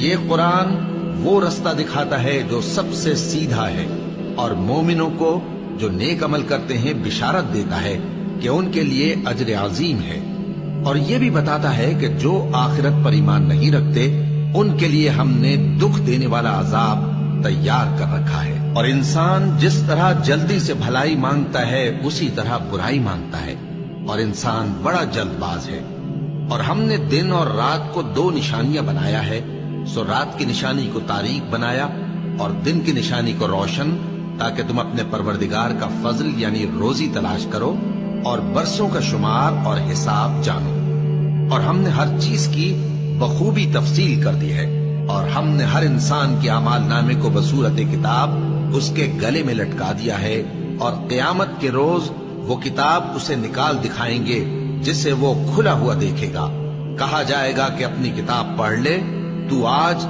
یہ قرآن وہ رستہ دکھاتا ہے جو سب سے سیدھا ہے، اور مومنوں کو جو نیک عمل کرتے ہیں بشارت دیتا ہے کہ ان کے لیے اجر عظیم ہے، اور یہ بھی بتاتا ہے کہ جو آخرت پر ایمان نہیں رکھتے ان کے لیے ہم نے دکھ دینے والا عذاب تیار کر رکھا ہے۔ اور انسان جس طرح جلدی سے بھلائی مانگتا ہے اسی طرح برائی مانگتا ہے، اور انسان بڑا جلد باز ہے۔ اور ہم نے دن اور رات کو دو نشانیاں بنایا ہے، سو رات کی نشانی کو تاریک بنایا اور دن کی نشانی کو روشن، تاکہ تم اپنے پروردگار کا فضل یعنی روزی تلاش کرو اور برسوں کا شمار اور حساب جانو۔ اور ہم نے ہر چیز کی بخوبی تفصیل کر دی ہے، اور ہم نے ہر انسان کے اعمال نامے کو بصورت کتاب اس کے گلے میں لٹکا دیا ہے، اور قیامت کے روز وہ کتاب اسے نکال دکھائیں گے جسے وہ کھلا ہوا دیکھے گا۔ کہا جائے گا کہ اپنی کتاب پڑھ لے، تو آج